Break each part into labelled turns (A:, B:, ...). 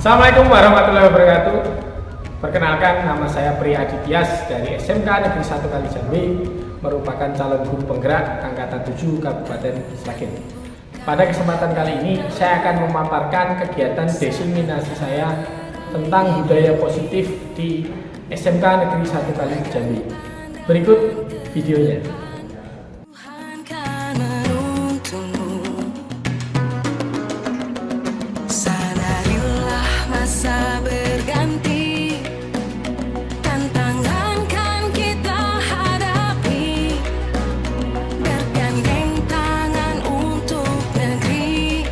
A: Assalamualaikum warahmatullahi wabarakatuh. Perkenalkan, nama saya Pri Adityas dari SMK Negeri 1 Kalijambi, merupakan calon guru penggerak Angkatan 7 Kabupaten Sragen. Pada kesempatan kali ini, saya akan memaparkan kegiatan diseminasi saya tentang budaya positif di SMK Negeri 1 Kalijambi. Berikut videonya.
B: Masa berganti, tantangan kan kita hadapi, bergandeng tangan untuk negeri,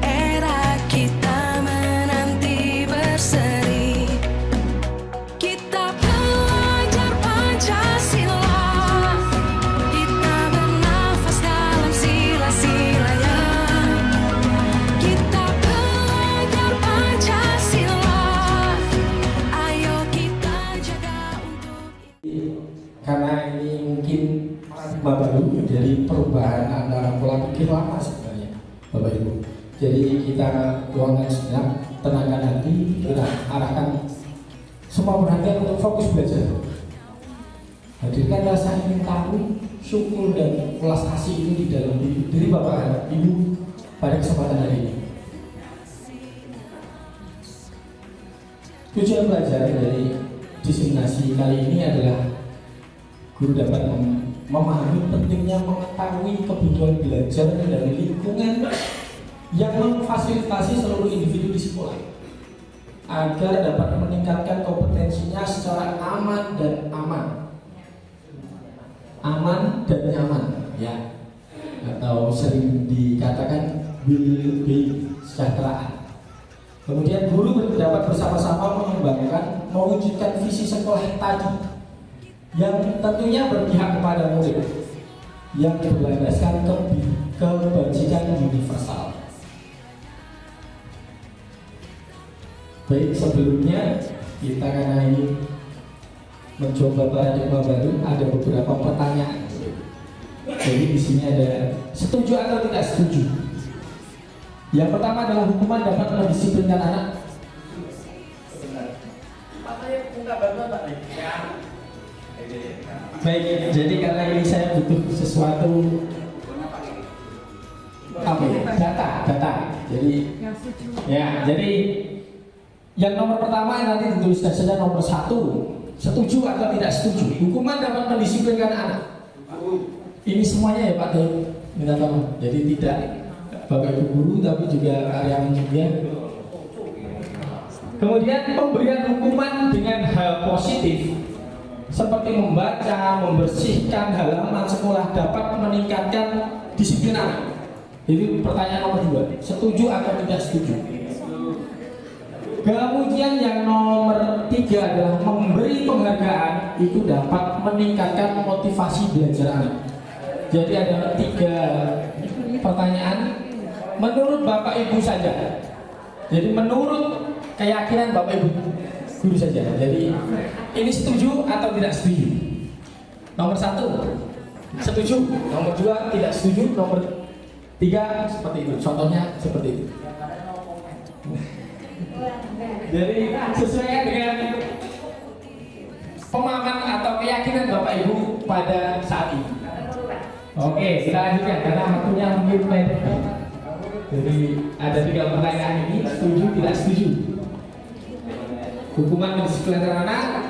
B: era kita menanti berseri. Kita belajar Pancasila, kita bernafas dalam sila-silanya. Kita belajar Pancasila,
C: karena ini mungkin paradigma baru dari perubahan antara pola pikir lama sebenarnya, Bapak Ibu. Jadi kita tuangkan sejenak, tenangkan hati, kita arahkan semua perhatian untuk fokus belajar. Hadirkan rasa ingin tahu, syukur dan welas asih itu di dalam diri Bapak Ibu pada kesempatan hari ini. Tujuan belajar dari diseminasi kali ini adalah guru dapat memahami pentingnya mengetahui kebutuhan belajar dari lingkungan yang memfasilitasi seluruh individu di sekolah agar dapat meningkatkan kompetensinya secara aman dan nyaman, ya, atau sering dikatakan will-being, kesejahteraan. Kemudian guru dapat bersama-sama mengembangkan, mewujudkan visi sekolah tadi yang tentunya berpihak kepada murid, yang berlandaskan kebajikan universal. Baik, sebelumnya kita karena ini mencoba paradigma baru, ada beberapa pertanyaan. Jadi di sini ada setuju atau tidak setuju. Yang pertama adalah hukuman dapat mendisiplinkan anak. Baik, jadi karena ini saya butuh sesuatu data. Jadi jadi yang nomor pertama nanti dituliskan saja nomor 1. Setuju atau tidak setuju. Hukuman dapat mendisiplinkan anak. Ini semuanya ya Pak Dek, minta tolong. Jadi tidak Bapak Ibu guru tapi juga karyawan juga. Kemudian pemberian hukuman dengan hal positif seperti membaca, membersihkan halaman sekolah dapat meningkatkan disiplin anak. Jadi pertanyaan nomor 2, setuju atau tidak setuju. Kemudian yang nomor 3 adalah memberi penghargaan itu dapat meningkatkan motivasi belajar anak. Jadi ada 3 pertanyaan menurut Bapak Ibu saja. Jadi menurut keyakinan Bapak Ibu guru saja. Jadi ini setuju atau tidak setuju. Nomor 1 setuju, nomor 2 tidak setuju, nomor 3 seperti itu. Contohnya seperti itu. Jadi sesuai dengan pemahaman atau keyakinan Bapak Ibu pada saat ini. Oke, kita lanjutkan karena waktunya mungkin pendek. Jadi ada 3 pertanyaan ini, setuju tidak setuju. Hukuman mendisiplinkan anak,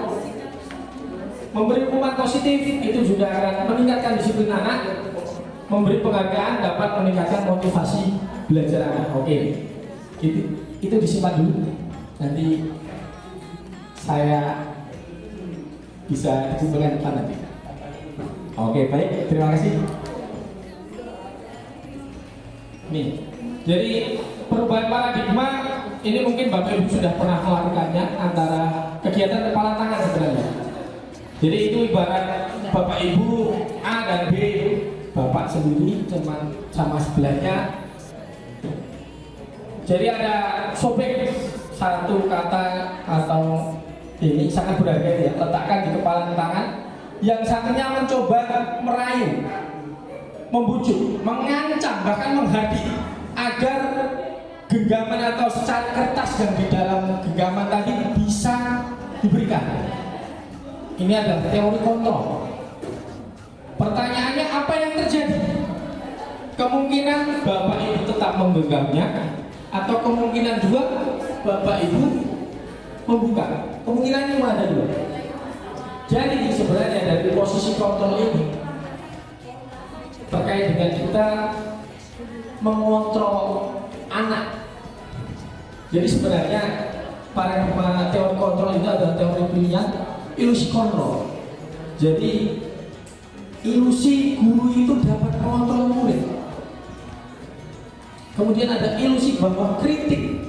C: memberi hukuman positif itu juga akan meningkatkan disiplin anak, memberi penghargaan dapat meningkatkan motivasi belajar anak. Oke, itu disimpan dulu. Nanti saya bisa kumpulkan depan nanti. Oke, baik, terima kasih. Nih, jadi perubahan paradigma ini mungkin Bapak Ibu sudah pernah melakukannya antara kegiatan kepala tangan sebenarnya. Jadi itu ibarat Bapak Ibu A dan B, Bapak sendiri cuman sama sebelahnya. Jadi ada sobek satu kata atau ini sangat berharga ya, letakkan di kepala tangan. Yang satunya mencoba merayu, membujuk, mengancam, bahkan menghadi agar genggaman atau secat kertas yang di dalam diberikan. Ini adalah teori kontrol. Pertanyaannya apa yang terjadi? Kemungkinan bapak ibu tetap menggenggamnya, atau kemungkinan dua bapak ibu membuka. Kemungkinan cuma ada dua. Jadi sebenarnya dari posisi kontrol ini terkait dengan kita mengontrol anak. Jadi sebenarnya paradigma teori kontrol itu adalah teori pilihan ilusi kontrol. Jadi ilusi guru itu dapat mengontrol murid. Kemudian ada ilusi bahwa kritik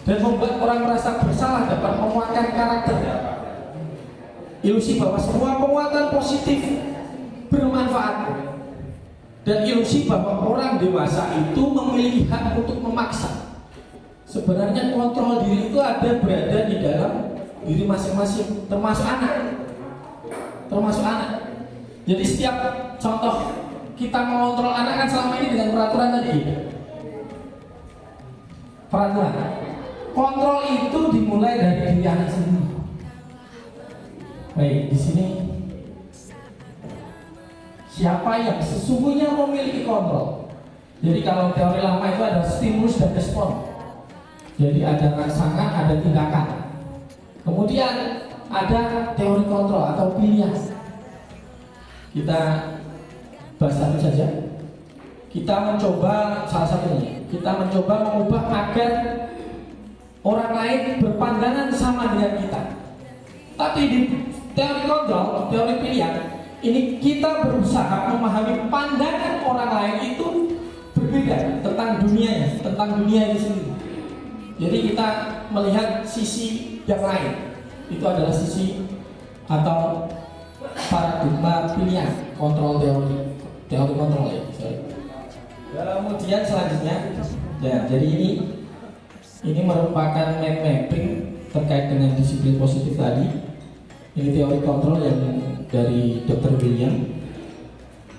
C: dan membuat orang merasa bersalah dapat menguatkan karakter. Ilusi bahwa semua penguatan positif bermanfaat. Dan ilusi bahwa orang dewasa itu memiliki hak untuk memaksa. Sebenarnya kontrol diri itu ada berada di dalam diri masing-masing, termasuk anak. Termasuk anak. Jadi setiap contoh kita mengontrol anak kan selama ini dengan peraturan tadi. Peraturan. Kontrol itu dimulai dari diri anak sendiri. Baik, di sini siapa yang sesungguhnya memiliki kontrol? Jadi kalau teori lama itu ada stimulus dan respon. Jadi ada rangsangan, ada tindakan. Kemudian ada teori kontrol atau pilihan. Kita bahas satu saja. Kita mencoba salah satunya. Kita mencoba mengubah agar orang lain berpandangan sama dengan kita. Tapi di teori kontrol, teori pilihan, ini kita berusaha memahami pandangan orang lain itu berbeda tentang dunianya, tentang dunia ini sendiri. Jadi kita melihat sisi yang lain. Itu adalah sisi atau paradigma pilihan kontrol teori kontrol ya. Kemudian selanjutnya, ya, jadi ini merupakan mind mapping terkait dengan disiplin positif tadi. Ini teori kontrol yang dari Dr. William.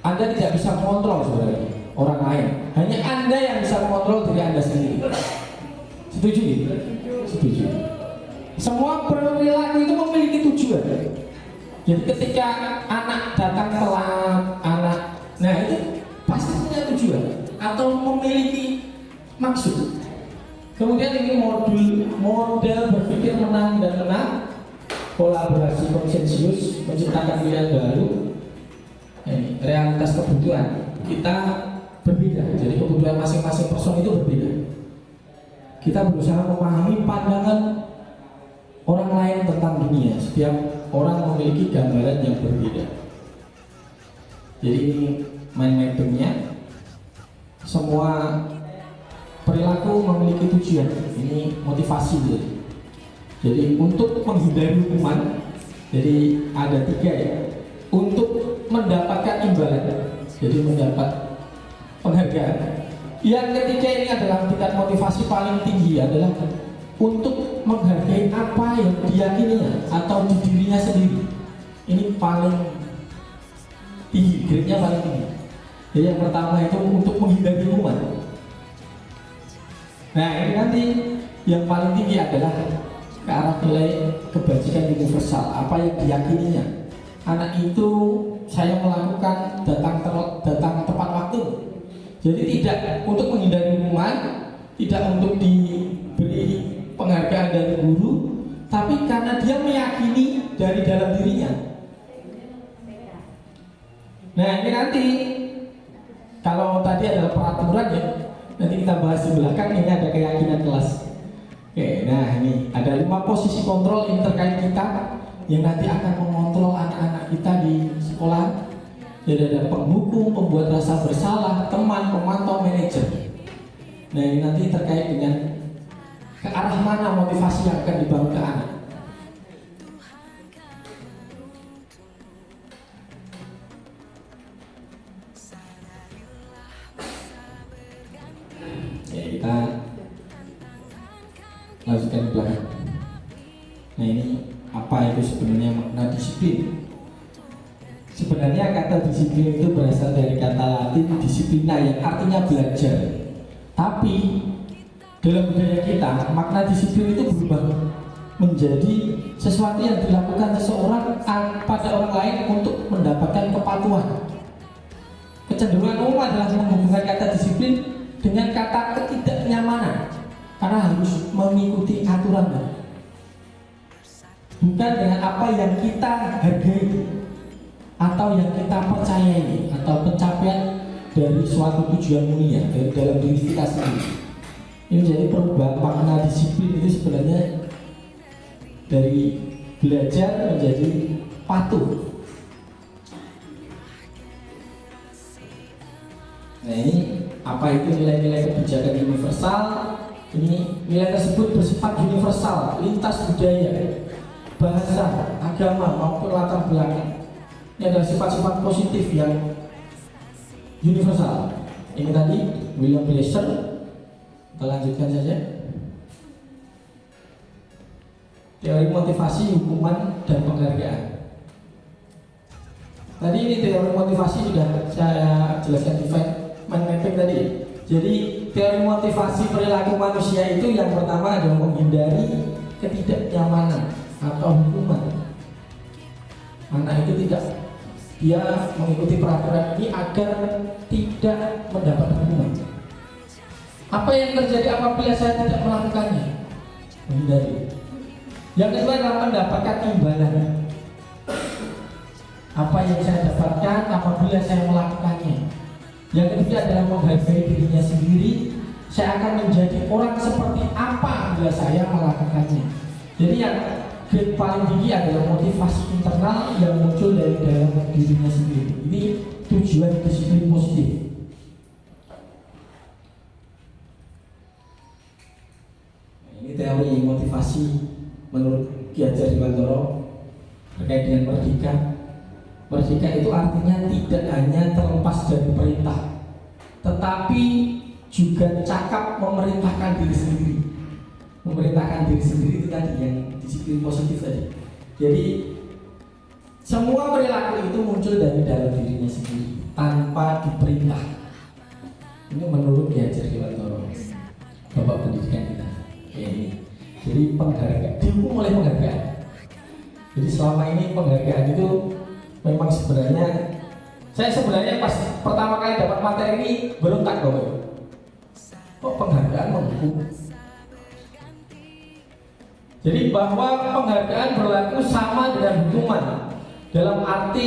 C: Anda tidak bisa mengontrol sebenarnya orang lain. Hanya Anda yang bisa mengontrol diri Anda sendiri. Setuju? Setuju. Semua perilaku itu memiliki tujuan. Jadi ketika anak datang telat, nah itu pasti punya tujuan atau memiliki maksud. Kemudian ini model berpikir menang dan menang, kolaborasi konsensus, menciptakan pilihan baru. Ini realitas kebutuhan kita berbeda. Jadi kebutuhan masing-masing person itu berbeda. Kita berusaha memahami pandangan orang lain tentang dunia. Setiap orang memiliki gambaran yang berbeda. Jadi ini mind mappingnya. Semua perilaku memiliki tujuan. Ini motivasi gitu. Jadi untuk menghindari hukuman, jadi ada 3 ya. Untuk mendapatkan imbalan, jadi mendapat penghargaan. Yang ketiga ini adalah tingkat motivasi paling tinggi adalah untuk menghargai apa yang diyakininya atau di dirinya sendiri. Ini paling tinggi, grade-nya paling tinggi. Jadi yang pertama itu untuk menghindari hukuman. Nah ini nanti yang paling tinggi adalah ke arah nilai kebajikan universal, apa yang diyakininya. Anak itu saya melakukan datang tepat waktu. Jadi tidak untuk menghindari hukuman, tidak untuk diberi penghargaan dari guru, tapi karena dia meyakini dari dalam dirinya. Nah ini nanti kalau tadi adalah peraturan ya, nanti kita bahas di belakang. Ini ada keyakinan kelas. Oke, nah ini ada 5 posisi kontrol yang terkait kita yang nanti akan mengontrol anak-anak kita di sekolah. Jadi ada penghukum, pembuat rasa bersalah, teman, pemantau, manajer. Nah ini nanti terkait dengan ke arah mana motivasi yang akan dibangun ke anak. Ya kita lanjutkan ke belakang. Nah ini apa itu sebenarnya makna disiplin? Sebenarnya kata disiplin itu berasal dari kata Latin disiplina yang artinya belajar. Tapi dalam budaya kita makna disiplin itu berubah. menjadi sesuatu yang dilakukan seseorang pada orang lain untuk mendapatkan kepatuhan. Kecenderungan umum adalah menghubungkan kata disiplin dengan kata ketidaknyamanan karena harus mengikuti aturan, bukan dengan apa yang kita hargai atau yang kita percayai atau pencapaian dari suatu tujuan mulia dari dalam diri kita sendiri. Ini menjadi perubahan makna disiplin itu sebenarnya dari belajar menjadi patuh. Nah, ini apa itu nilai-nilai kebijakan universal? Ini nilai tersebut bersifat universal, lintas budaya, bahasa, agama maupun latar belakang. Ini adalah sifat-sifat positif yang universal. Ini tadi William Glasser. Kita lanjutkan saja. Teori motivasi, hukuman, dan penghargaan. Tadi ini teori motivasi sudah saya jelaskan di mind mapping tadi. Jadi teori motivasi perilaku manusia itu yang pertama adalah menghindari ketidaknyamanan atau hukuman. Anak itu dia mengikuti peraturan ini agar tidak mendapat hukuman. Apa yang terjadi apabila saya tidak melakukannya? Menghindari. Yang kedua adalah mendapatkan imbalan. Apa yang saya dapatkan apabila saya melakukannya? Yang ketiga adalah menghargai dirinya sendiri. Saya akan menjadi orang seperti apa bila saya melakukannya. Jadi yang grade paling tinggi adalah motivasi internal yang muncul dari dalam dirinya sendiri. Ini tujuan disiplin positif. Ini teori motivasi menurut Ki Hajar Dewantara terkait dengan merdeka. Merdeka itu artinya tidak hanya terlepas dari perintah, tetapi juga cakap memerintahkan diri sendiri. Memerintahkan diri sendiri itu tadi yang disiplin positif tadi. Jadi semua perilaku itu muncul dari dalam dirinya sendiri tanpa diperintah. Ini menurut Ki Hajar Dewantara, Bapak Pendidikan kita. Ini. Jadi penghargaan, dihukum oleh penghargaan. Jadi selama ini penghargaan itu memang saya sebenarnya pas pertama kali dapat materi ini berontak kok penghargaan menghukum. Jadi bahwa penghargaan berlaku sama dengan hukuman dalam arti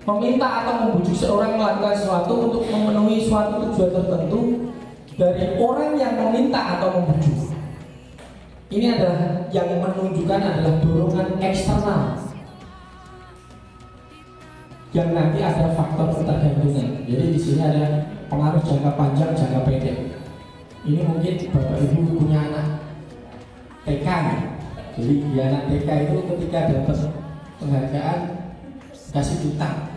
C: meminta atau membujuk seorang melakukan sesuatu untuk memenuhi suatu tujuan tertentu dari orang yang meminta atau membujuk. Ini adalah yang menunjukkan adalah dorongan eksternal yang nanti ada faktor ketergantungan. Jadi di sini ada pengaruh jangka panjang, jangka pendek. Ini mungkin Bapak Ibu punya anak TK nih. Jadi di anak TK itu ketika dapat penghargaan kasih juta,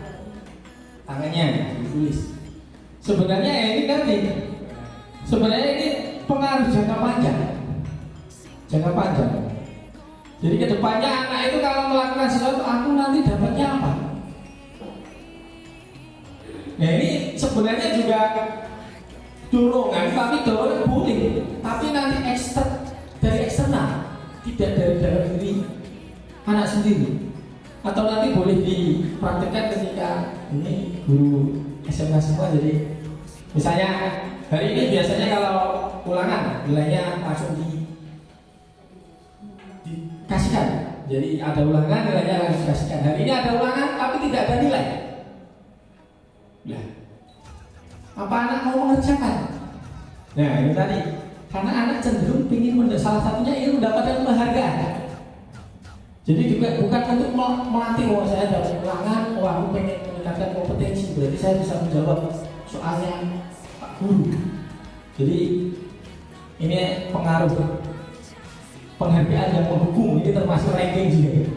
C: tangannya ditulis. Sebenarnya ini pengaruh jangka panjang. Jangka panjang. Jadi kedepannya anak itu kalau melakukan sesuatu, aku nanti dapatnya apa? Nah ini sebenarnya juga dorongan, tapi dorongan boleh, tapi nanti dari eksternal, tidak dari dalam diri anak sendiri. Atau nanti boleh dipraktikkan ketika ini guru SMA semua. Jadi misalnya hari ini biasanya kalau ulangan nilainya langsung dikasihkan. Jadi ada ulangan nilainya langsung dikasihkan. Hari ini ada ulangan tapi tidak ada nilai. Nah, apa anak mau mengerjakan? Nah ini tadi, karena anak cenderung ingin salah satunya ingin mendapatkan penghargaan. Jadi juga bukan untuk melatih bahwa saya dapat ulangan, aku pengen meningkatkan kompetensi, berarti saya bisa menjawab soalnya Pak Guru. Jadi ini pengaruh penghargaan yang menghukum, ini termasuk ranking juga.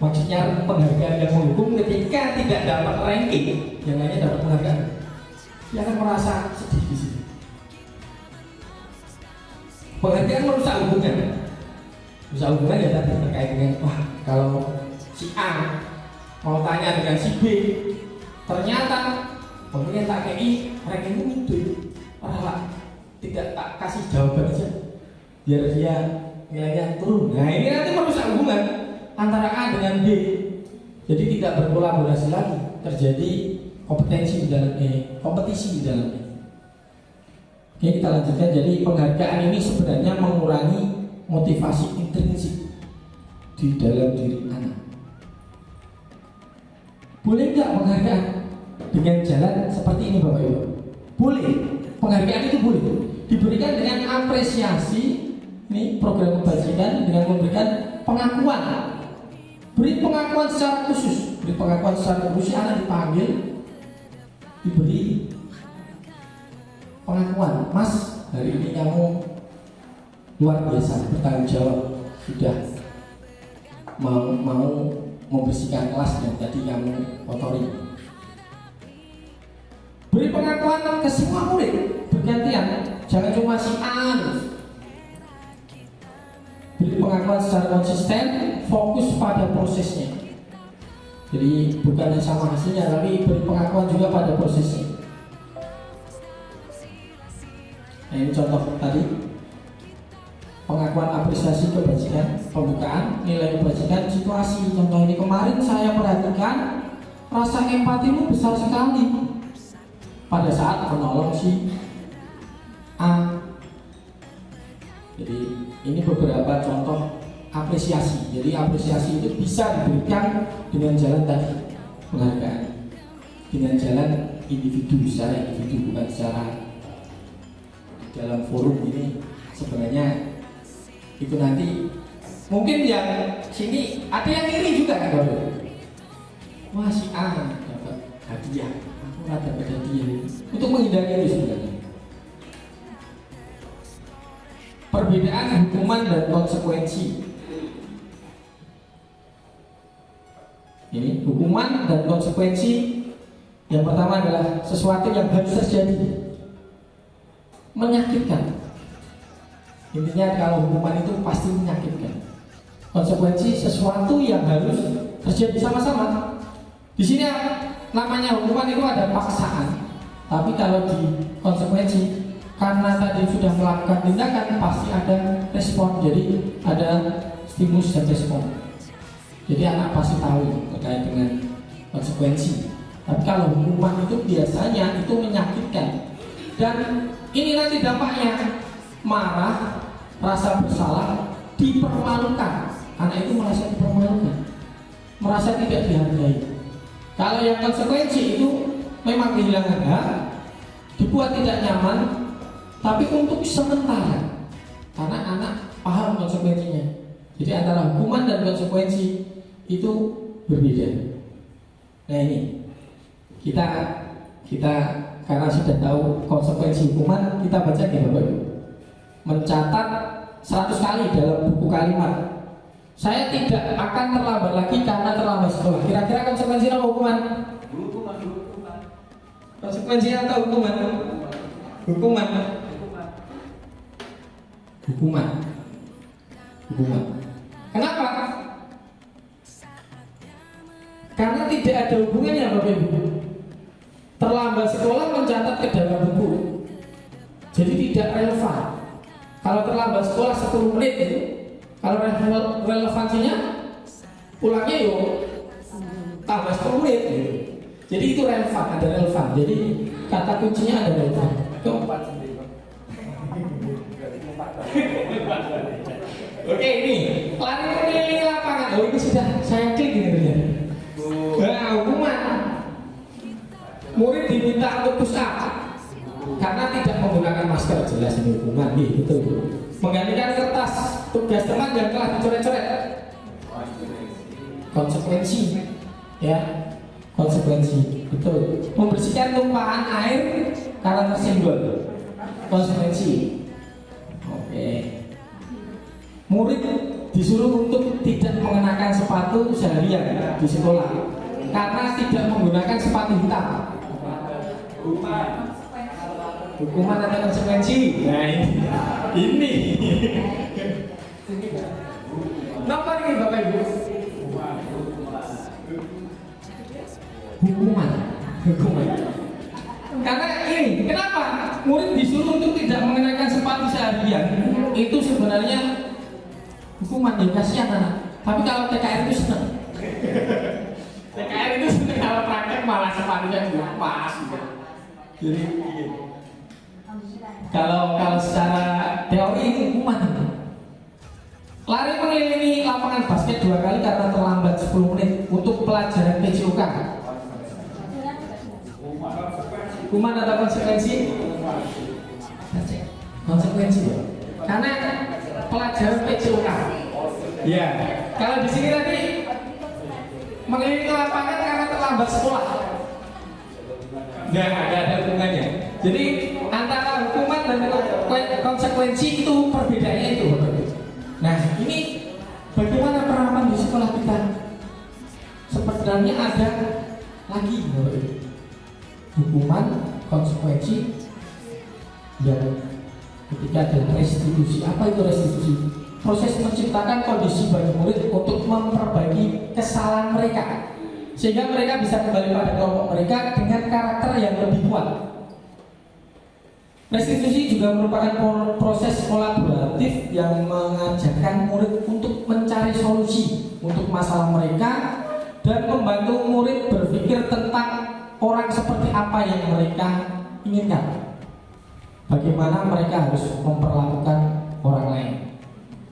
C: Maksudnya penghargaan yang menghukum ketika tidak dapat ranking, yang lainnya dapat penghargaan, dia akan merasa sedih di sini. Penghargaan merusak hubungan. Merusak hubungan ya tadi terkait dengan wah kalau si A mau tanya dengan si B, ternyata pemilihan tak KI ranking itu tidak tak kasih jawaban aja, biar dia nilainya turun. Nah ini nanti merusak hubungan antara A dengan B. Jadi tidak berkolaborasi lagi, terjadi kompetisi di dalamnya. Oke, kita lanjutkan. Jadi penghargaan ini sebenarnya mengurangi motivasi intrinsik di dalam diri anak. Boleh nggak penghargaan dengan jalan seperti ini Bapak Ibu? Boleh. Penghargaan itu boleh diberikan dengan apresiasi. Ini program kebajikan dengan memberikan pengakuan. Beri pengakuan secara khusus. Anak dipanggil, diberi pengakuan. Mas, hari ini kamu luar biasa, bertanggung jawab, sudah mau membersihkan kelas yang tadi kamu kotori. Beri pengakuan ke semua murid bergantian, jangan cuma si A. Beri pengakuan secara konsisten, fokus pada prosesnya. Jadi bukan sama hasilnya, tapi beri pengakuan juga pada prosesnya. Nah ini contoh tadi, pengakuan apresiasi kebajikan, pembukaan, nilai kebajikan, situasi. Contoh ini kemarin saya perhatikan rasa empatimu besar sekali pada saat menolong si A. Jadi ini beberapa contoh apresiasi. Jadi apresiasi itu bisa diberikan dengan jalan tadi, penghargaan, dengan jalan individu, secara individu, bukan secara dalam forum ini. Sebenarnya itu nanti mungkin yang sini ada yang iri juga kan Bapak? Wah si A dapat hadiah, aku dapat hadiah, untuk menghindari itu sebenarnya. Perbedaan hukuman dan konsekuensi. Ini hukuman dan konsekuensi. Yang pertama adalah sesuatu yang harus terjadi, menyakitkan. Intinya kalau hukuman itu pasti menyakitkan. Konsekuensi sesuatu yang harus terjadi sama-sama. Di sini namanya hukuman itu ada paksaan. Tapi kalau di konsekuensi, karena tadi sudah melakukan tindakan, pasti ada respon. Jadi ada stimulus dan respon. Jadi anak pasti tahu terkait dengan konsekuensi. Tapi kalau hukuman itu biasanya itu menyakitkan. Dan ini nanti dampaknya marah, rasa bersalah, dipermalukan. Anak itu merasa dipermalukan, merasa tidak dihargai. Kalau yang konsekuensi itu memang kehilangan hak, dibuat tidak nyaman, tapi untuk sementara, karena anak paham konsekuensinya. Jadi antara hukuman dan konsekuensi itu berbeda. Nah ini kita karena sudah tahu konsekuensi hukuman, kita baca ya Bapak Ibu. Mencatat 100 kali dalam buku kalimat. Saya tidak akan terlambat lagi karena terlambat sekolah. Kira-kira konsekuensi atau hukuman? Konsekuensi atau hukuman? Hukuman. Kenapa? Karena tidak ada hubungannya Bapak Ibu. Terlambat sekolah mencatat ke dalam buku, jadi tidak relevan. Kalau terlambat sekolah 10 menit itu, kalau relevansinya pulangnya yuk tambah 10 menit gitu. Jadi itu relevan, ada relevan. Jadi kata kuncinya ada relevan. Oke ini lari keliling lapangan. Oh ini sudah saya klik ini ternyata. Nah hukuman, murid diminta untuk push up karena tidak menggunakan masker. Jelas ini hukuman nih, betul. Menggantikan kertas tugas teman yang telah dicoret-coret. Konsekuensi, ya, konsekuensi, betul. Membersihkan tumpahan air karena tersenggol. Konsekuensi. Oke. Murid disuruh untuk tidak mengenakan sepatu seharian di sekolah karena tidak menggunakan sepatu hitam. Hukuman atau konsekuensi? Nah ini. Kenapa ini Bapak Ibu? Hukuman. Karena ini, kenapa murid disuruh untuk tidak mengenakan sepatu seharian? Itu sebenarnya hukuman ya kasihan anak. Tapi kalau TKR itu seneng. TKR itu seneng, kalau praktek malah sepatunya nggak pas gitu. Jadi kalau secara teori ini hukuman. Lari mengelilingi lapangan basket 2 kali karena terlambat 10 menit untuk pelajaran PJOK. Hukuman atau konsekuensi? Konsekuensi ya. Karena pelajaran PJOK. Ya. Kalau di sini tadi mengelilingi lapangan karena terlambat sekolah. Nggak ada hubungannya. Jadi antara hukuman dan konsekuensi itu perbedaannya itu. Nah, ini bagaimana penerapan di sekolah kita? Sebenarnya ada lagi hukuman, konsekuensi, dan ketika ada restitusi. Apa itu restitusi? Proses menciptakan kondisi bagi murid untuk memperbaiki kesalahan mereka, sehingga mereka bisa kembali pada kelompok mereka dengan karakter yang lebih kuat. Restitusi juga merupakan proses kolaboratif yang mengajarkan murid untuk mencari solusi untuk masalah mereka dan membantu murid berpikir tentang orang seperti apa yang mereka inginkan. Bagaimana mereka harus memperlakukan orang lain.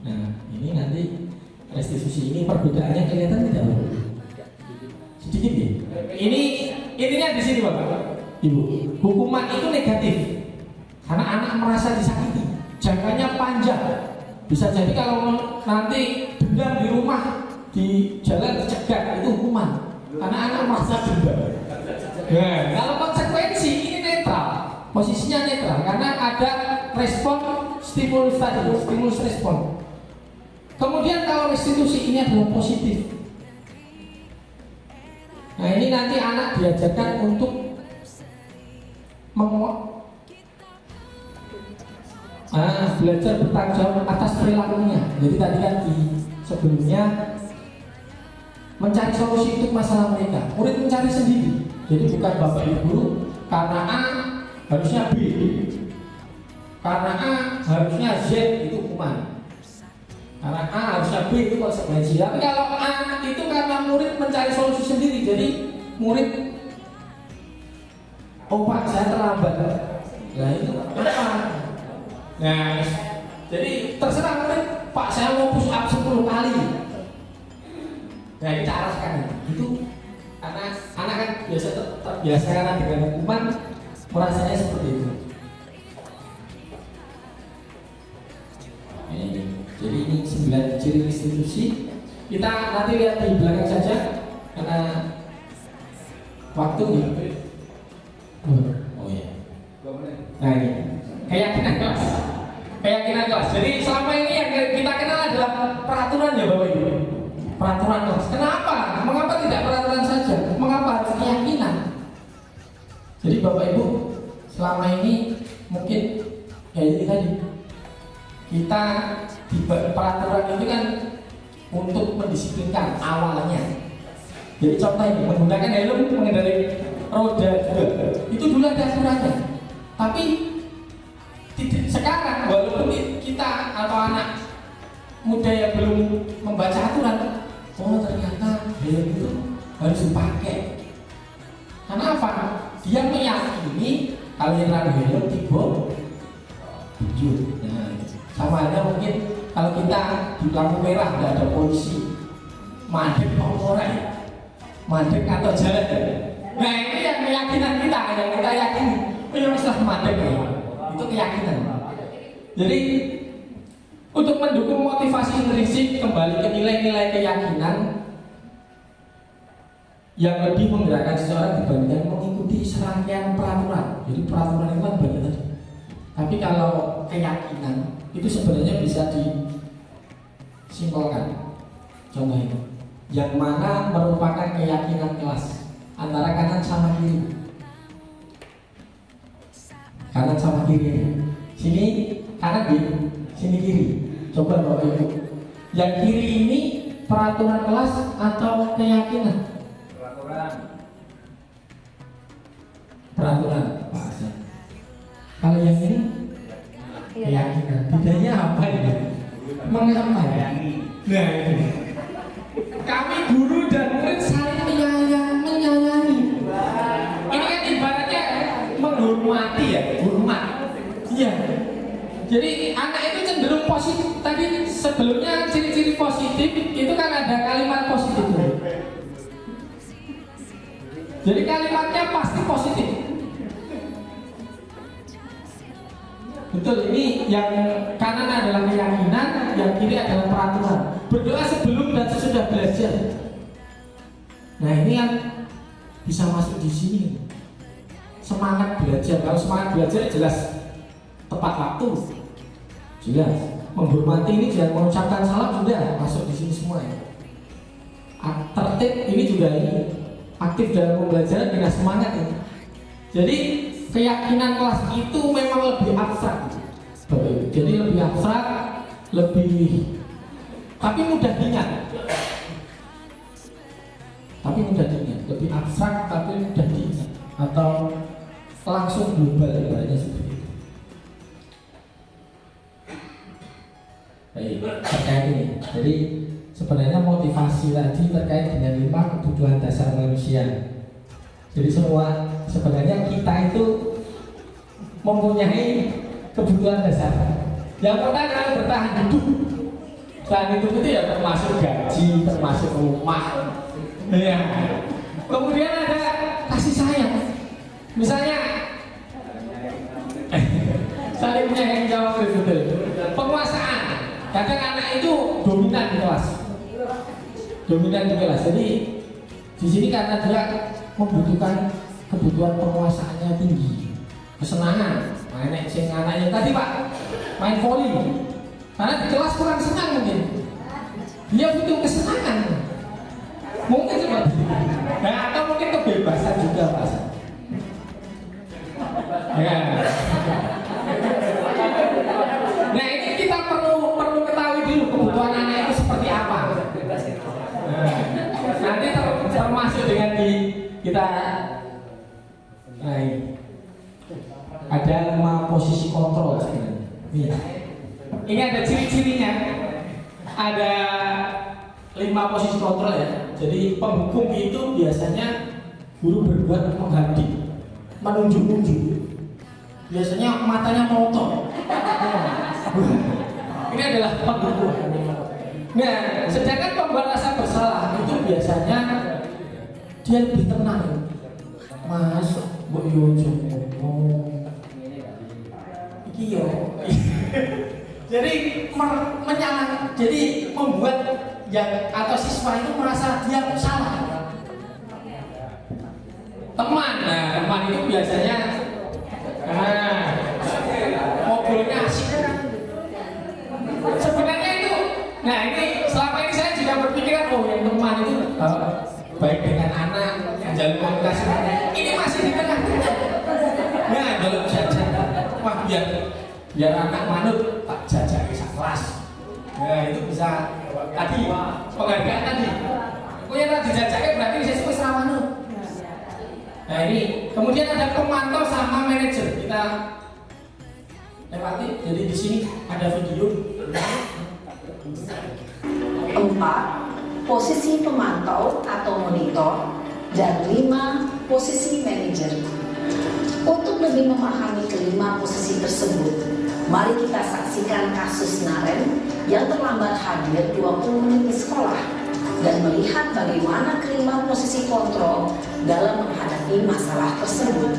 C: Nah, ini nanti restitusi ini perbedaannya kelihatan tidak? Sedikit ya. Ini intinya di sini Bapak, Ibu. Hukuman itu negatif. Karena anak merasa disakiti, jangkanya panjang. Bisa jadi kalau nanti dendam di rumah, di jalan dicegat, itu hukuman. Karena anak merasa dendam. Nah, kalau konsekuensi ini netral, posisinya netral, karena ada respon stimulus tadi, stimulus respon. Kemudian kalau restitusi ini adalah positif. Nah, ini nanti anak diajarkan untuk belajar bertanggung jawab atas perilakunya. Jadi tadi kan di sebelumnya mencari solusi untuk masalah mereka. Murid mencari sendiri. Jadi bukan bapak ibu karena A harusnya B, karena A harusnya Z, itu hukuman. Karena A harusnya B, itu konsekuensi. Tapi kalau A itu karena murid mencari solusi sendiri. Jadi murid, oh Pak saya terlambat. Nah itu apa? Nah, jadi terserah murid, Pak saya mau push up 10 kali. Nah kita arahkan itu karena anak kan biasa terbiasa karena dengan hukuman merasanya seperti itu. Jadi ini 9 ciri restitusi. Kita nanti lihat di belakang saja karena waktu ya. Oh ya. Nah ini keyakinan kelas. Keyakinan kelas. Jadi selama ini yang kita kenal adalah peraturan ya Bapak Ibu. Peraturan kelas. Kenapa? Mengapa tidak peraturan saja? Mengapa harus keyakinan? Jadi Bapak Ibu selama ini mungkin ya ini tadi kita di peraturan itu kan untuk mendisiplinkan awalnya. Jadi contoh ini menggunakan helm mengendarai roda juga itu dulu ada aturannya. Tapi sekarang walaupun kita atau anak muda yang belum membaca aturan, oh ternyata helm itu harus dipakai. Karena apa? Dia meyakini kalau yang helm tiba jujur. Nah, sama aja mungkin kalau kita di lampu merah nggak ada polisi, mandek orang, mandek atau jalan. Nah ini yang keyakinan kita, yang kita yakini, memang sudah mandek ya. Itu keyakinan. Jadi untuk mendukung motivasi intrinsik kembali ke nilai-nilai keyakinan yang lebih menggerakkan seseorang dibandingkan mengikuti serangkaian peraturan. Jadi peraturan itu kan banyak tadi. Tapi kalau keyakinan itu sebenarnya bisa disimpulkan. Contoh ini, yang mana merupakan keyakinan kelas antara kanan sama kiri. Kanan sama kiri. Sini kanan di sini kiri. Coba Bapak Ibu. Yang kiri ini peraturan kelas atau keyakinan? Peraturan. Kalau yang ini keyakinan. Bedanya apa ini? Mengapa? Nah, ini. Kami guru dan murid saling menyayangi. Ini kan ibaratnya menghormati ya, hormat. Iya. Jadi anak itu cenderung positif. Tadi sebelumnya ciri-ciri positif itu kan ada kalimat positif. Jadi kalimatnya pasti positif. Betul, ini yang kanan adalah keyakinan, yang kiri adalah peraturan. Berdoa sebelum dan sesudah belajar. Nah ini yang bisa masuk di sini. Semangat belajar, kalau semangat belajar jelas tepat waktu, jelas. Menghormati ini jangan mengucapkan salam sudah masuk di sini semua ya. Tertib ini juga ini aktif dalam pembelajaran dengan semangat ini. Jadi keyakinan kelas itu memang lebih abstrak. Jadi lebih abstrak, lebih tapi mudah diingat. Lebih abstrak tapi mudah diingat atau langsung global ibaratnya seperti itu. Baik, terkait ini. Jadi sebenarnya motivasi tadi terkait dengan 5 kebutuhan dasar manusia. Jadi sebenarnya kita itu mempunyai kebutuhan dasar. Yang pertama kalau bertahan hidup. Selain itu ya termasuk gaji, termasuk rumah. Ya. Kemudian ada kasih sayang. Misalnya saling menyayangi jawab betul. Penguasaan. Kadang anak itu dominan di kelas. Jadi di sini karena dia membutuhkan kebutuhan penguasaannya tinggi, kesenangan. Main sing anaknya tadi Pak, main voli. Karena di kelas kurang senang mungkin. Dia butuh kesenangan. Mungkin seperti itu. Nah, atau mungkin kebebasan juga Pak. Ya. Nah ini kita perlu ketahui dulu kebutuhan anak itu seperti apa. Nanti termasuk dengan kita. Nah ini ada 5 posisi kontrol sebenarnya. Ini ada ciri-cirinya. Ada 5 posisi kontrol ya. Jadi penghukum itu biasanya guru berbuat menghadik, menunjuk-nunjuk. Biasanya matanya melotot. Ini adalah penghukum. Nah, sedangkan pembuat rasa bersalah itu biasanya dia lebih tenang. Mas, mbok yo ngomong. Iki yo. Jadi menyalah, jadi membuat yang atau siswa itu merasa dia salah. Teman itu biasanya ngobrolnya asik. Sebenarnya itu, nah ini selama ini saya juga berpikiran yang teman itu baik dengan anak, menjalin komunikasi. Ini masih di tengah. Nah kalau jajan, wah biar anak manut tak jajak kisah kelas. Nah itu bisa tadi penghargaan tadi. Pokoknya tadi jajaknya berarti bisa sebut sama manut. Nah ini kemudian ada pemantau sama manajer kita lewati. Jadi di sini ada video.
D: 4. Posisi pemantau atau monitor, dan 5. Posisi manajer. Untuk lebih memahami kelima posisi tersebut, mari kita saksikan kasus Naren yang terlambat hadir 20 menit di sekolah dan melihat bagaimana kelima posisi kontrol dalam menghadapi masalah tersebut.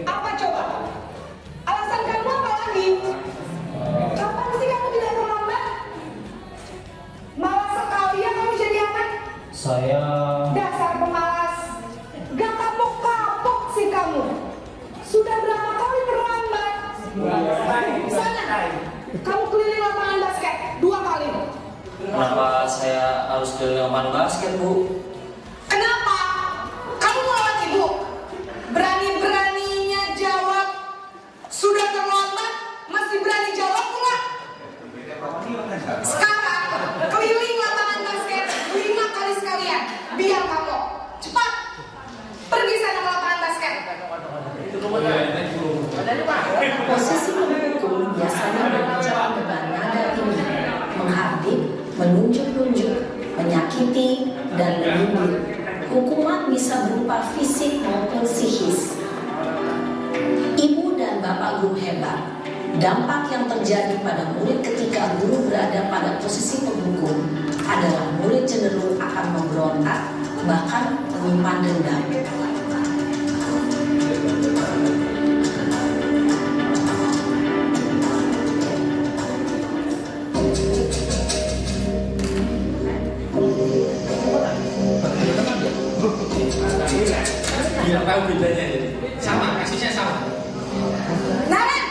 E: Apa coba? Alasan kamu apa lagi? Kapan sih kamu tidak terlambat? Malas sekali ya kamu jadi anak.
F: Saya
E: Dasar pemalas. Gak kapok-kapok sih kamu. Sudah berapa kali terlambat? kamu keliling lapangan basket 2 kali.
F: Kenapa saya harus keliling lapangan basket, Bu?
E: Kenapa? Kamu melawan ibu? Berani-beraninya jawab. Sudah terlambat, masih berani jawab enggak? Sekarang, keliling lapangan basket 5 kali sekalian. Biar kamu. Cepat. Pergi sana ke lapangan basket.
D: Posisi pemukul biasanya berbicara dengan nada tinggi, menghardik, menunjuk-nunjuk, menyakiti, dan menyindir. Hukuman bisa berupa fisik maupun psikis. Ibu dan bapak guru hebat. Dampak yang terjadi pada murid ketika guru berada pada posisi pemukul adalah murid cenderung akan memberontak, bahkan menyimpan dendam.
A: Biar tahu bedanya jadi. Sama, kasusnya sama.
E: Naren!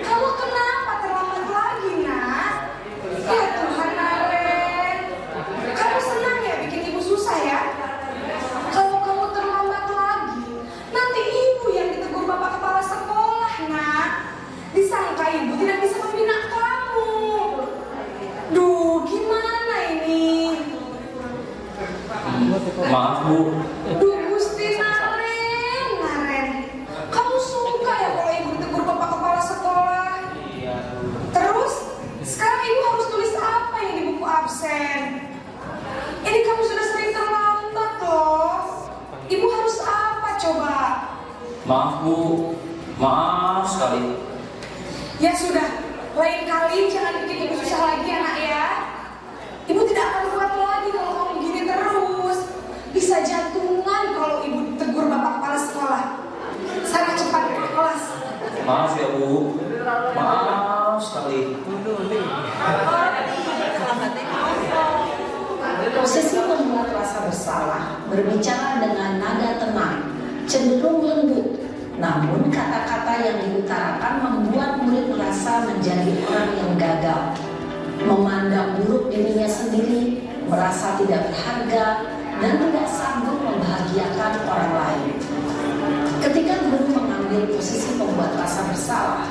E: Kamu kenapa terlambat lagi, nak? Ya Tuhan, Naren. Kamu senang ya bikin ibu susah ya? Kalau kamu terlambat lagi, nanti ibu yang ditegur bapak kepala sekolah, nak. Disangka ibu tidak bisa membina kamu. Duh, gimana ini?
F: Maaf, Bu.
E: Duh, Gusti Naren. Kamu suka ya kalau ibu ditegur bapak kepala sekolah? Terus, sekarang ibu harus tulis apa yang di buku absen? Ini kamu sudah sering terlambat loh. Ibu harus apa coba?
F: Maaf, Bu. Maaf sekali.
E: Ya sudah, lain kali jangan bikin ibu susah lagi ya nak ya. Ibu tidak akan kuat lagi kalau kamu gini terus. Bisa jantungan kalau ibu ditegur bapak kepala sekolah. Sana cepat ke kelas.
F: Maaf ya, Bu. Maaf sekali.
D: Posisi membuat rasa bersalah berbicara dengan nada tenang, cenderung lembut. Namun kata-kata yang diutarakan membuat murid merasa menjadi orang yang gagal, memandang buruk dirinya sendiri, merasa tidak berharga, dan tidak sanggup membahagiakan orang lain. Ketika guru mengambil posisi pembuat rasa bersalah,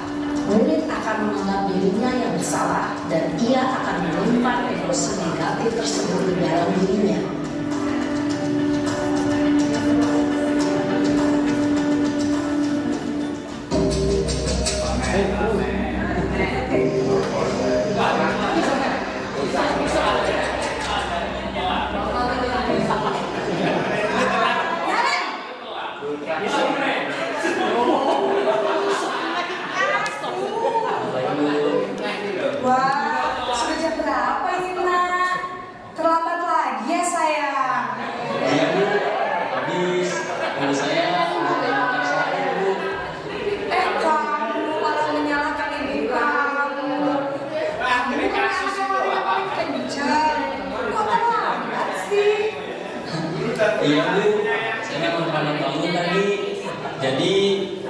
D: murid akan menganggap dirinya yang bersalah dan ia akan menyimpan emosi negatif tersebut di dalam dirinya.
E: Wah, sudah jam berapa ini nak? Terlambat lagi ya sayang.
F: Iya, Bu. Habis. Kalau saya makan saya, Bu.
E: Kamu malah menyalahkan ibu kamu. Kamu kan anak paling kencang. Kok terlambat sih?
F: Iya, Bu. Saya memang paling bangun tadi. Jadi,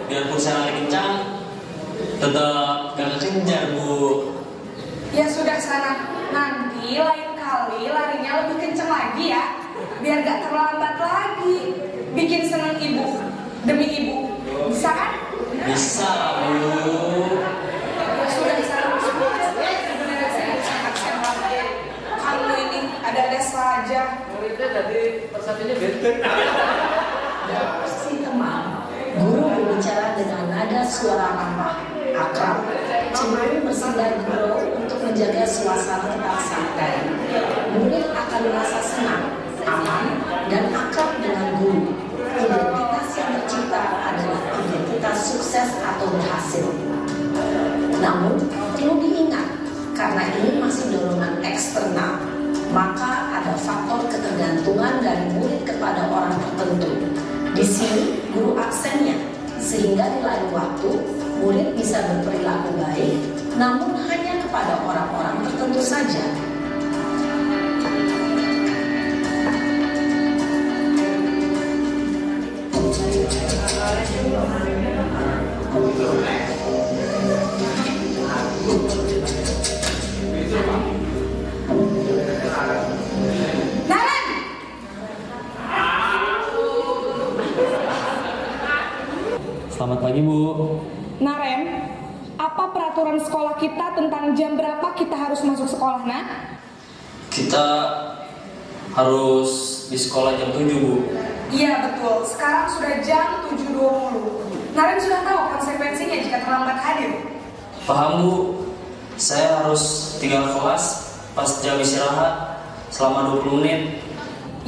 F: biarpun saya lari kencang, tetap gak kejar, Bu.
E: Ya sudah sana. Nanti lain kali larinya lebih kencang lagi ya. Biar gak terlambat lagi. Bikin seneng ibu. Demi ibu. Bisa kan?
F: Bisa, Bu.
E: Ya sudah sana. Kamu ini ada-ada saja.
D: Si teman, guru berbicara dengan nada suara ramah, akrab, cenderung bersinar gurau untuk menjaga suasana tetap santai. Murid akan merasa senang, aman, dan akrab dengan guru. Identitas yang tercipta adalah identitas sukses atau berhasil. Namun, perlu diingat, karena ini masih dorongan eksternal, maka ada faktor ketergantungan dari murid kepada orang tertentu. Di sini guru absennya, sehingga di lain waktu murid bisa berperilaku baik, namun hanya kepada orang-orang tertentu saja.
E: Naren,
F: Selamat pagi, Bu.
E: Naren, apa peraturan sekolah kita tentang jam berapa kita harus masuk sekolah, nak?
F: Kita harus di sekolah jam 7, Bu.
E: Iya betul, sekarang sudah jam 7.20. Naren sudah tahu konsekuensinya jika terlambat hadir.
F: Paham, Bu. Saya harus tinggal kelas pas jam istirahat selama 20 menit.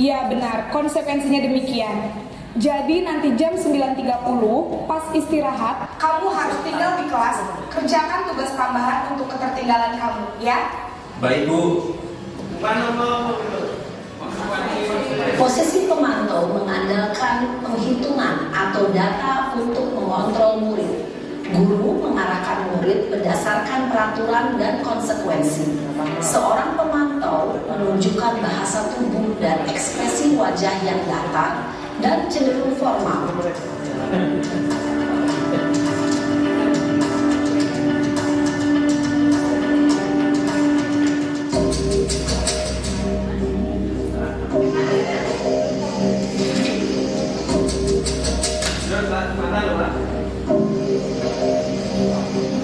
E: Iya benar, konsekuensinya demikian. Jadi nanti jam 9.30 pas istirahat, kamu harus tinggal di kelas, kerjakan tugas tambahan untuk ketertinggalan kamu, ya?
F: Baik, Bu.
D: Posisi pemantau mengandalkan penghitungan atau data untuk mengontrol murid. Guru mengarahkan murid berdasarkan peraturan dan konsekuensi. Seorang pemantau menunjukkan bahasa tubuh dan ekspresi wajah yang datar dan cenderung formal.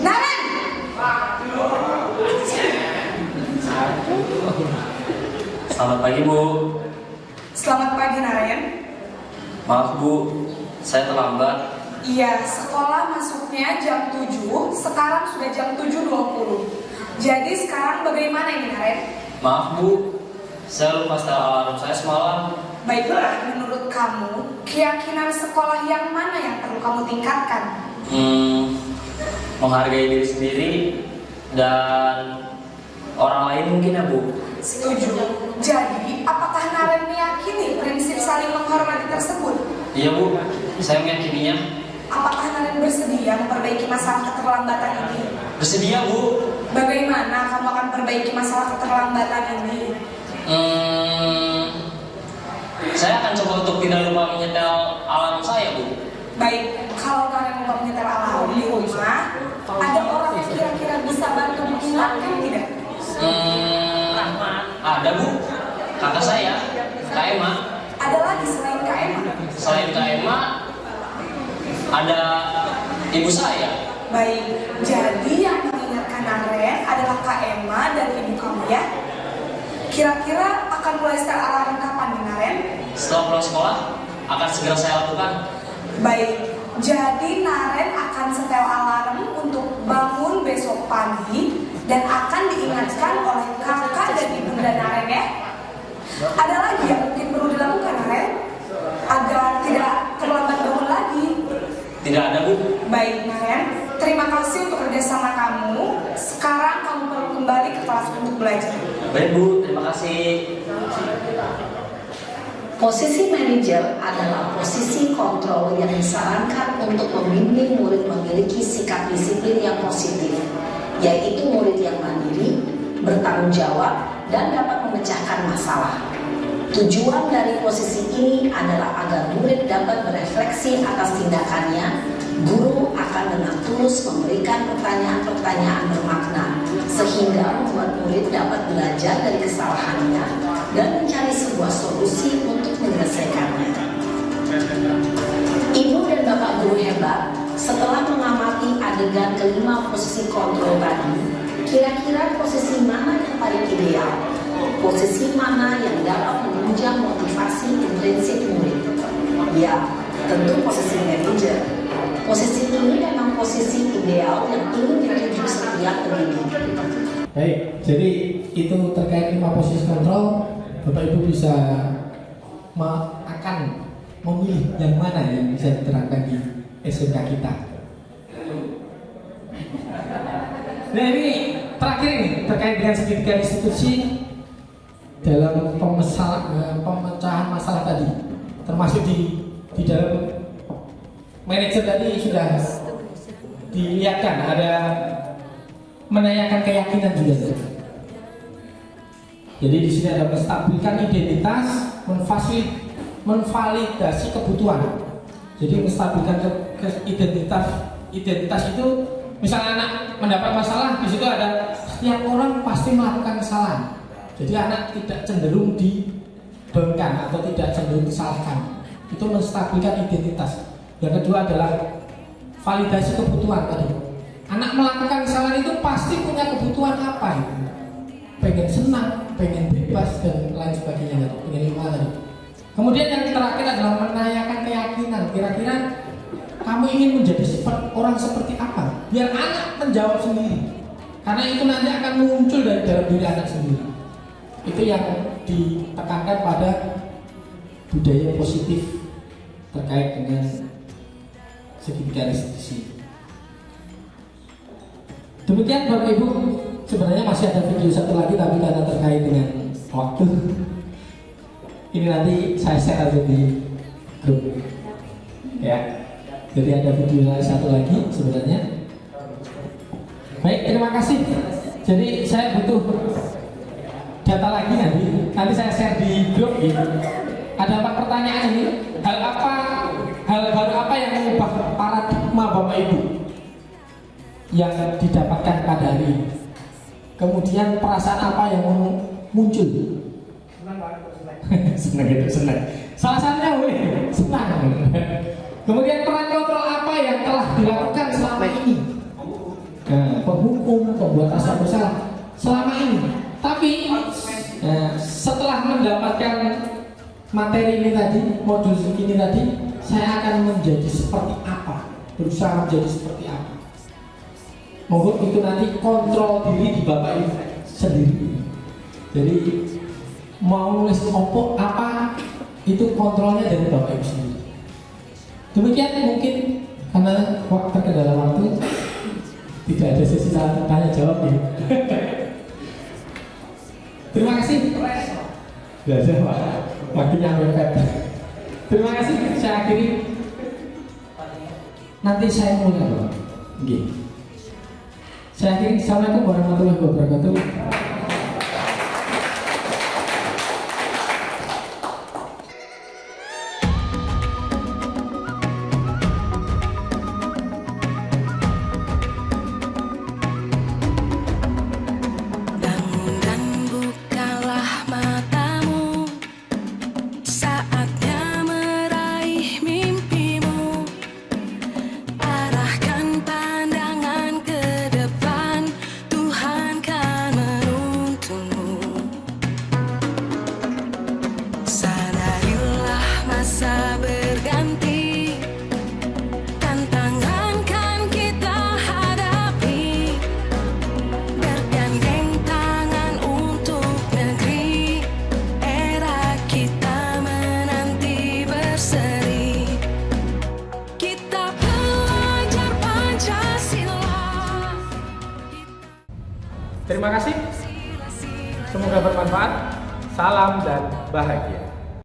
E: Naren!
F: Selamat pagi, Bu.
E: Selamat pagi, Naren.
F: Maaf, Bu. Saya terlambat.
E: Iya, sekolah masuknya jam 7, sekarang sudah jam 7.20. Jadi sekarang bagaimana ini, Naren?
F: Maaf, Bu. Saya lupa setel alarm saya semalam.
E: Baiklah, menurut kamu, keyakinan sekolah yang mana yang perlu kamu tingkatkan?
F: Menghargai diri sendiri dan orang lain mungkin ya, Bu.
E: Setuju. Jadi, apakah Naren meyakini prinsip saling menghormati tersebut?
F: Iya, Bu. Saya meyakininya.
E: Apakah Naren bersedia memperbaiki masalah keterlambatan ini?
F: Bersedia, Bu.
E: Bagaimana kamu akan perbaiki masalah keterlambatan ini?
F: Saya akan coba untuk tidak lupa menyetel alarm saya, Bu.
E: Baik, kalau Naren lupa menyetel alarm di rumah, ada orang yang kira-kira bisa bantu mengingatkan tidak?
F: Ada, Bu. Kakak saya, Kak Emma.
E: Ada lagi selain Kak Emma?
F: Selain Kak Emma, ada ibu saya.
E: Baik, jadi yang mengingatkan Naren adalah Kak Emma dan ibu kamu ya? Kira-kira akan mulai setel alarm kapan nih, Naren?
F: Setelah pulang sekolah, akan segera saya lakukan.
E: Baik, jadi Naren akan setel alarm untuk bangun besok pagi dan akan diingatkan oleh kakak dan ibunda Naren ya. Ada lagi yang mungkin perlu dilakukan, Naren, agar tidak terlambat bangun lagi?
F: Tidak ada, Bu.
E: Baik, Naren, terima kasih untuk kerjasama kamu. Sekarang kamu perlu kembali ke kelas untuk belajar.
F: Baik, Bu. Terima kasih.
D: Posisi manajer adalah posisi kontrol yang disarankan untuk membimbing murid memiliki sikap disiplin yang positif, yaitu murid yang mandiri, bertanggung jawab, dan dapat memecahkan masalah. Tujuan dari posisi ini adalah agar murid dapat berefleksi atas tindakannya. Guru akan dengan tulus memberikan pertanyaan-pertanyaan bermakna, sehingga membuat murid dapat belajar dari kesalahannya dan mencari sebuah solusi untuk menyelesaikannya. Ibu dan Bapak guru hebat, setelah mengamati adegan kelima posisi kontrol tadi, kira-kira posisi mana yang paling ideal? Posisi mana yang dapat menunjang motivasi intrinsik murid? Ya, tentu posisi manajer. Posisi ini memang posisi ideal yang ingin dituju setiap pendidik.
C: Baik, jadi itu terkait 5 posisi kontrol. Bapak Ibu bisa akan memilih yang mana yang bisa diterapkan di SMK kita. Nah ini terakhir ini terkait dengan segitiga institusi dalam pemecahan masalah tadi, termasuk di dalam manajer tadi sudah dilihatkan ada menanyakan keyakinan juga. Jadi di sini ada menstabilkan identitas, menvalidasi kebutuhan. Jadi menstabilkan identitas identitas itu, misalnya anak mendapat masalah, di situ ada setiap orang pasti melakukan kesalahan. Jadi anak tidak cenderung dibebankan atau tidak cenderung disalahkan. Itu menstabilkan identitas. Yang kedua adalah validasi kebutuhan tadi. Anak melakukan kesalahan itu pasti punya kebutuhan apa itu? Pengen senang, pengen bebas dan lain sebagainya, pengen lima tadi. Kemudian yang terakhir adalah menanyakan keyakinan. Kira-kira kamu ingin menjadi orang seperti apa? Biar anak menjawab sendiri. Karena itu nanti akan muncul dari dalam diri anak sendiri. Itu yang ditekankan pada budaya positif terkait dengan segitiga restitusi. Demikian Bapak Ibu, sebenarnya masih ada video satu lagi tapi karena terkait dengan waktu, ini nanti saya share aja di grup ya. Jadi ada video satu lagi sebenarnya. Baik, terima kasih. Jadi saya butuh data lagi nanti saya share di grup gitu. Ada 4 pertanyaan ini. Hal baru apa yang mengubah paradigma Bapak Ibu yang didapatkan pada hari ini? Kemudian perasaan apa yang muncul? Senang itu senang. Salah satunya senang. Kemudian peran kontrol apa yang telah dilakukan selama ini? Penghukum, pembuat rasa bersalah selama ini. Tapi setelah mendapatkan materi ini tadi, modul ini tadi, saya akan menjadi seperti apa? Berusaha menjadi seperti apa? Mohon itu nanti kontrol diri di Bapak Ibu sendiri. Jadi mau nulis apa itu kontrolnya dari Bapak Ibu sendiri. Demikian mungkin karena terkendala waktu tidak ada sesi tanya jawab ya. Terima kasih. Tidak ada Pak. Waktunya mepet. Terima kasih. Saya akhiri. Nanti saya mulai Pak. Oke. Saya akhiri. Assalamualaikum warahmatullahi wabarakatuh.
B: Bangun dan bukalah matamu, saatnya meraih mimpimu. Arahkan pandangan ke depan, Tuhan kan menuntunmu. Sadarilah masa berganti, tantangan kan kita hadapi. Bergandeng tangan untuk negeri, era kita menanti berseri. Kita belajar Pancasila.
A: Terima kasih. Semoga bermanfaat. Salam dan bahagia.